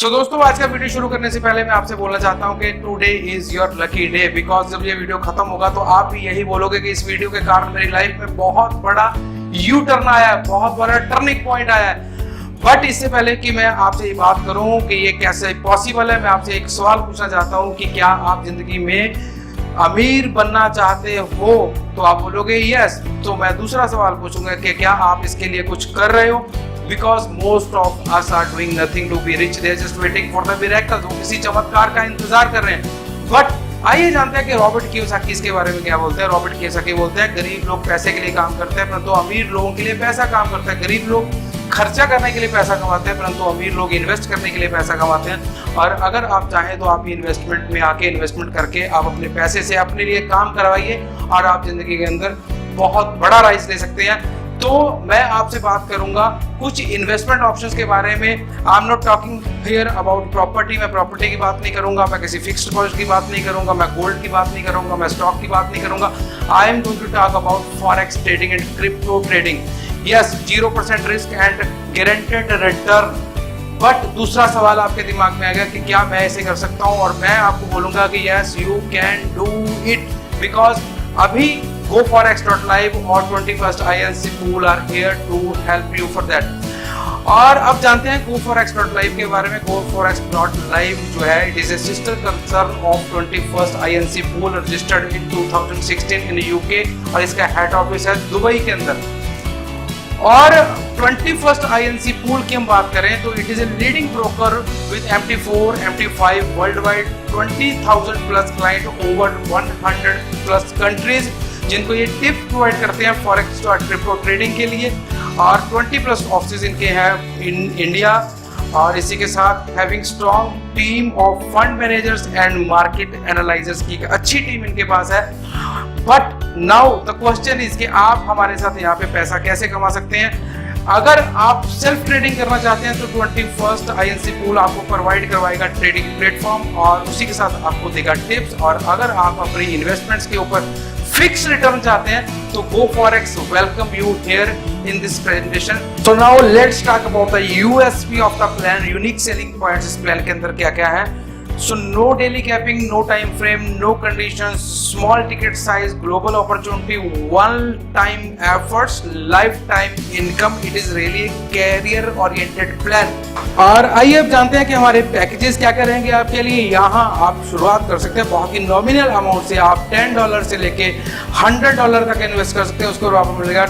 दोस्तों, आज का वीडियो शुरू करने से पहले मैं आपसे बोलना चाहता हूं कि today is your lucky day, because जब ये वीडियो खत्म होगा तो आप भी यही बोलोगे कि इस वीडियो के कारण मेरी लाइफ में बहुत बड़ा यू टर्न आया है, बहुत बड़ा टर्निंग पॉइंट आया है। बट इससे पहले कि मैं आपसे ये बात करूं कि ये कैसे पॉसिबल है, मैं आपसे एक सवाल पूछना चाहता हूं कि क्या आप जिंदगी में अमीर बनना चाहते हो? तो आप बोलोगे यस। तो मैं दूसरा सवाल पूछूंगा कि क्या आप इसके लिए कुछ कर रहे हो? Because most of us are doing nothing to be rich, they are just waiting for the miracle। वो किसी चमत्कार का इंतजार कर रहे हैं। बट आइए जानते हैं कि रॉबर्ट कियोसाकी इसके बारे में क्या बोलते हैं। रॉबर्ट कियोसाकी बोलते हैं गरीब लोग पैसे के लिए काम करते हैं परंतु अमीर लोगों के लिए पैसा काम करता है। गरीब लोग खर्चा करने के लिए पैसा कमाते हैं परंतु अमीर लोग इन्वेस्ट करने के लिए पैसा कमाते हैं। और अगर आप चाहें तो आप इन्वेस्टमेंट में आके इन्वेस्टमेंट करके आप अपने पैसे से अपने लिए काम करवाइए और आप जिंदगी के अंदर बहुत बड़ा राइज ले सकते हैं। तो मैं आपसे बात करूंगा कुछ इन्वेस्टमेंट ऑप्शंस के बारे में। I am not talking here about property. मैं प्रॉपर्टी की बात नहीं करूंगा, मैं किसी फिक्स्ड डिपॉजिट की बात नहीं करूंगा, मैं गोल्ड की बात नहीं करूंगा, मैं स्टॉक की बात नहीं करूंगा। I am going to talk about forex trading and crypto trading. Yes, 0% risk and guaranteed return. But दूसरा सवाल आपके दिमाग में आएगा कि क्या मैं ऐसे कर सकता हूं? और मैं आपको बोलूंगा कि yes you can do it, because अभी GoForex.live और 21st INC Pool are here to help you for that। और अब जानते हैं GoForex.live के बारे में। GoForex.live जो है it is a sister concern of 21st INC Pool registered in 2016 in UK और इसका हेड ऑफिस है दुबई के अंदर। और 21st INC Pool की हम बात करें तो it is a leading broker with MT4, MT5 world wide 20,000 plus client over 100 plus countries, जिनको ये टिप्स प्रोवाइड करते हैं फॉरेक्स और क्रिप्टो ट्रेडिंग के लिए। और 20 प्लस ऑफिस इनके हैं इन इंडिया। और इसी के साथ having strong team of fund managers and market analysers की अच्छी टीम इनके पास है। But now the question is कि आप हमारे साथ यहाँ पे पैसा कैसे कमा सकते हैं? अगर आप सेल्फ ट्रेडिंग करना चाहते हैं तो 21st INC Pool आपको प्रोवाइड करवाएगा ट्रेडिंग प्लेटफॉर्म और उसी के साथ आपको देगा टिप्स। और अगर आप अपनी इन्वेस्टमेंट्स के ऊपर फिक्स रिटर्न चाहते हैं तो GoForex welcome you here in this presentation. So now let's talk about the USP of the plan, unique selling points इस प्लान के अंदर क्या क्या है। So no daily capping, no time frame, no conditions, small ticket size, global opportunity, one time efforts, lifetime income. It is really a career oriented plan। और आइए अब जानते हैं कि हमारे पैकेजेस क्या करेंगे आपके लिए। यहाँ आप शुरुआत कर सकते हैं बहुत ही नॉमिनल अमाउंट से। आप $10 से लेके $100 तक इन्वेस्ट कर सकते हैं। उसको आपको मिलेगा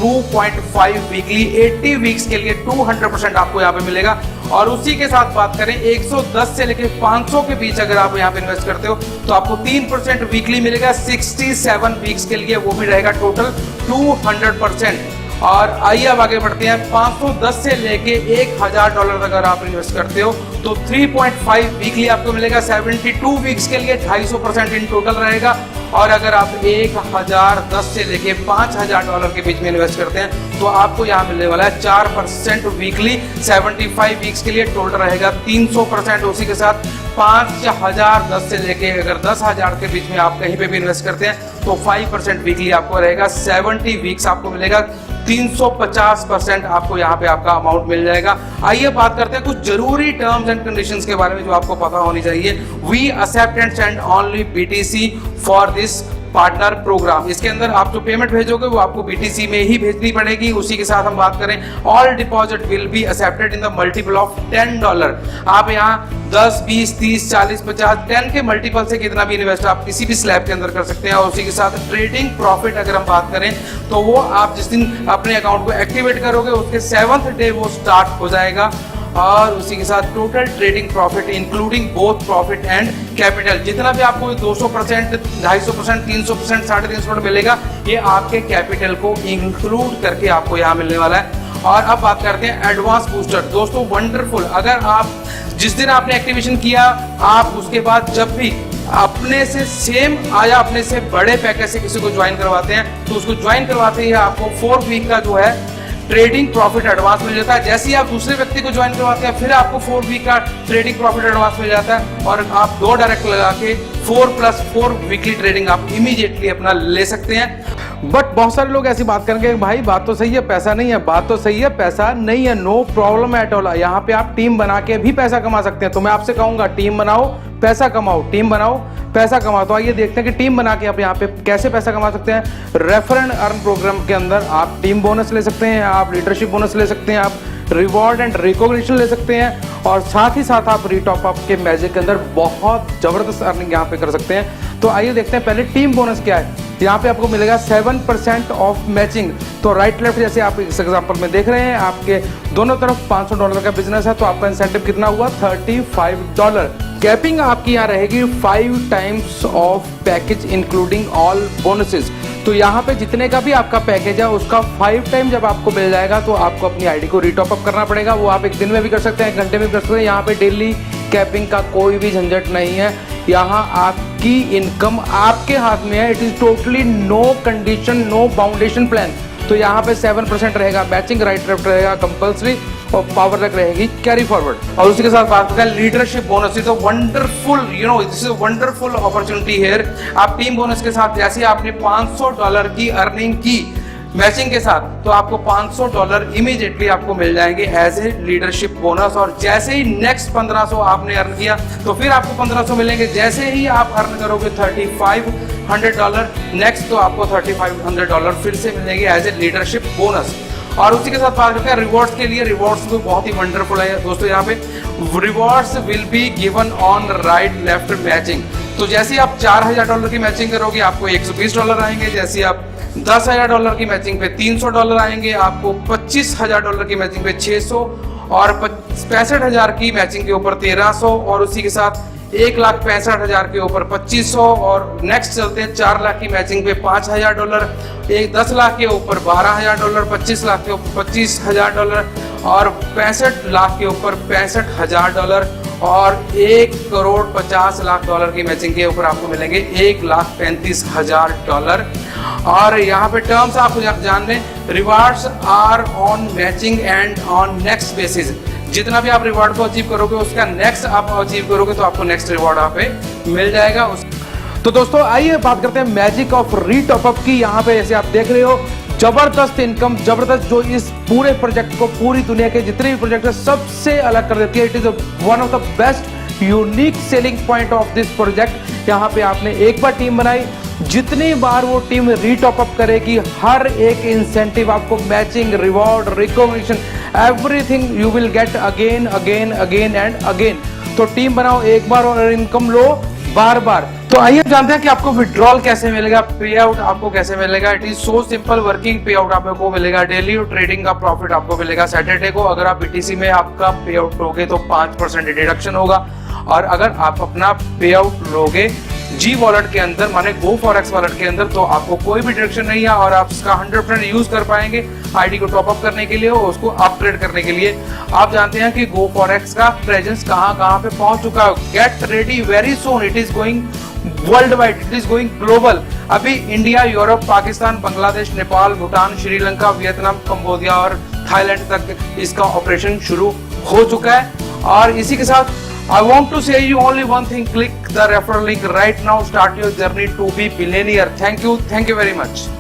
2.5 वीकली, 80 वीक्स के लिए 200% आपको यहाँ पे मिलेगा। और उसी के साथ बात करें 110 से लेके 500 के बीच अगर आप यहाँ पे इन्वेस्ट करते हो तो आपको 3% वीकली मिलेगा। 67 वीक्स के लिए वो भी रहेगा टोटल 200%। और आइए अब आगे बढ़ते हैं। 510 से लेके $1,000 अगर आप इन्वेस्ट करते हो तो 3.5 वीकली आपको मिलेगा। 72 वीक्स के लिए 250% इन टोटल रहेगा। और अगर आप 1010 से लेके $5,000 के बीच में इन्वेस्ट करते हैं तो आपको यहाँ मिलने वाला है 4% वीकली। 75 वीक्स के लिए टोटल रहेगा 300%। उसी के साथ 5,010 से लेके अगर 10,000 के बीच में आप कहीं पे भी इन्वेस्ट करते हैं तो 5% वीकली आपको रहेगा। 70 वीक्स आपको मिलेगा, 350% आपको यहाँ पे आपका अमाउंट मिल जाएगा। आइए बात करते हैं कुछ जरूरी टर्म्स एंड कंडीशंस के बारे में जो आपको पता होनी चाहिए। We accept and send only BTC for this partner program. इसके अंदर आप जो पेमेंट भेजोगे वो आपको BTC में ही भेजनी पड़ेगी। उसी के साथ हम बात करें all deposit will be accepted in the multiple of $10। आप यहाँ 10, 20, 30, 40, 50, 10 के मल्टीपल से कितना भी इन्वेस्ट आप किसी भी स्लैब के अंदर कर सकते हैं। और उसी के साथ ट्रेडिंग प्रॉफिट अगर हम बात करें तो वो आप जिस दिन अपने अकाउंट को एक्टिवेट करोगे उसके 7th डे वो स्टार्ट हो जाएगा। और उसी के साथ total trading profit including both profit and capital, जितना भी आपको 200%, 250%, 300%, 350% मिलेगा ये आपके कैपिटल को इंक्लूड करके आपको यहाँ मिलने वाला है। और अब बात करते हैं एडवांस बूस्टर। दोस्तों वंडरफुल, अगर आप जिस दिन आपने एक्टिवेशन किया आप उसके बाद जब भी अपने से सेम आया अपने से बड़े पैकेज से किसी को ज्वाइन करवाते हैं तो उसको ज्वाइन करवाते ही आपको 4 वीक का जो है ट्रेडिंग प्रॉफिट एडवांस मिल जाता है। जैसे ही आप दूसरे व्यक्ति को ज्वाइन करवाते हैं फिर आपको 4 वीक का ट्रेडिंग प्रॉफिट एडवांस मिल जाता है। और आप 2 डायरेक्ट लगा के 4+4 वीकली ट्रेडिंग आप इमीडिएटली अपना ले सकते हैं। बट बहुत सारे लोग ऐसी बात करेंगे भाई बात तो सही है पैसा नहीं है, बात तो सही है पैसा नहीं है, नो प्रॉब्लम एट ऑल। यहाँ पे आप टीम बना के भी पैसा कमा सकते हैं। तो मैं आपसे कहूंगा टीम बनाओ पैसा कमाओ, टीम बनाओ पैसा कमाओ। तो आइए देखते हैं कि टीम बना के आप यहाँ पे कैसे पैसा कमा सकते हैं। रेफर एंड अर्न प्रोग्राम के अंदर आप टीम बोनस ले सकते हैं, आप लीडरशिप बोनस ले सकते हैं, आप रिवॉर्ड एंड रिकॉग्निशन ले सकते हैं, और साथ ही साथ आप रीटॉप अप के मैजिक के अंदर बहुत जबरदस्त अर्निंग यहाँ पे कर सकते हैं। तो आइए देखते हैं पहले टीम बोनस क्या है। यहाँ पे आपको मिलेगा 7% ऑफ मैचिंग। तो राइट लेफ्ट जैसे आप इस एग्जांपल में देख रहे हैं, आपके दोनों तरफ $500 का बिजनेस है, तो आपका इंसेंटिव कितना हुआ $35। कैपिंग आपकी यहाँ रहेगी 5 times of package including all bonuses. तो यहाँ पे जितने का भी आपका पैकेज है उसका 5 टाइम जब आपको मिल जाएगा तो आपको अपनी आईडी को रीटॉप अप करना पड़ेगा। वो आप एक दिन में भी कर सकते हैं, 1 घंटे में भी कर सकते हैं। यहाँ पे डेली कैपिंग का कोई भी झंझट नहीं है। यहाँ आपकी इनकम आपके हाथ में है। It is totally no condition, no boundation plan. तो यहाँ पे 7% रहेगा मैचिंग, राइट लेफ्ट रहेगा कंपल्सरी, और पावर लक रहेगी कैरी फॉरवर्ड। और उसी के साथ बात करते हैं leadership bonus. Is a wonderful, you know, this is a wonderful opportunity here. आप टीम बोनस के साथ जैसे आपने $500 की अर्निंग की मैचिंग के साथ, तो आपको $500 इमीडिएटली आपको मिल जाएंगे एज ए लीडरशिप बोनस। और जैसे ही नेक्स्ट 1500 आपने अर्न किया तो फिर आपको 1500 मिलेंगे। जैसे ही आप अर्न करोगे $3500 नेक्स्ट, तो आपको $3500 फिर से मिलेंगे एज ए लीडरशिप बोनस। और उसी के साथ बात करते हैं रिवॉर्ड्स के लिए। रिवॉर्ड्स भी बहुत ही वंडरफुल है दोस्तों। यहाँ पे rewards will be given on right left matching. तो जैसे आप $4000 की मैचिंग करोगे आपको $120 आएंगे। जैसे आप $10,000 की मैचिंग पे $300 आएंगे, आपको $25,000 की मैचिंग पे 600, और 65,000 की मैचिंग के ऊपर 1300, और उसी के साथ 1,65,000 के ऊपर 2500, और नेक्स्ट चलते हैं 4 लाख की मैचिंग पे $5,000, 10 लाख के ऊपर $12,000, 25 लाख के ऊपर $25,000, और 65 लाख के ऊपर $65,000, और $1,50,00,000 की मैचिंग के ऊपर आपको मिलेंगे $1,35,000। और यहाँ पे टर्म्स आप जान लें, rewards are on matching and on next basis. जितना भी आप रिवॉर्ड को अचीव करोगे उसका नेक्स्ट आप अचीव करोगे तो आपको नेक्स्ट रिवॉर्ड यहाँ पे मिल जाएगा। तो दोस्तों आइए बात करते हैं मैजिक ऑफ रीटॉप अप की। यहाँ पे जैसे आप देख रहे हो जबरदस्त इनकम, जबरदस्त, जो इस पूरे प्रोजेक्ट को पूरी दुनिया के जितने भी प्रोजेक्ट है सबसे अलग कर देती है। It is one of the best unique selling point of this project. यहाँ पे आपने एक बार टीम बनाई, जितनी बार वो टीम रीटॉप अप करेगी हर एक इंसेंटिव आपको matching, reward, recognition, everything you will get again again again and again. तो टीम बनाओ एक बार और इनकम लो बार बार। तो आइए जानते हैं कि आपको विड्रॉल कैसे मिलेगा, पे आउट आपको कैसे मिलेगा। It is so simple. Working पे आउट आपको मिलेगा डेली, ट्रेडिंग का प्रॉफिट आपको मिलेगा सैटरडे को। अगर आप बीटीसी में आपका पे आउट लोगे तो 5% डिडक्शन होगा, और अगर आप अपना पे आउट लोगे जी वॉलेट के अंदर, माने गो फॉरेक्स वॉलेट के अंदर, तो आपको कोई भी डिडक्शन नहीं है, और आप इसका 100% यूज कर पाएंगे आईडी को टॉप अप करने के लिए और उसको अपग्रेड करने के लिए। आप जानते हैं कि गो फॉरेक्स का प्रेजेंस कहां कहां पे पहुंच चुका है। Get ready very soon, it is going worldwide, it is going global. अभी India, Europe, Pakistan, Bangladesh, Nepal, Bhutan, Sri Lanka, Vietnam, Cambodia और थाईलैंड तक इसका ऑपरेशन शुरू हो चुका है। और इसी के साथ I want to say you only one thing, click the referral link right now, start your journey to be billionaire. Thank you very much.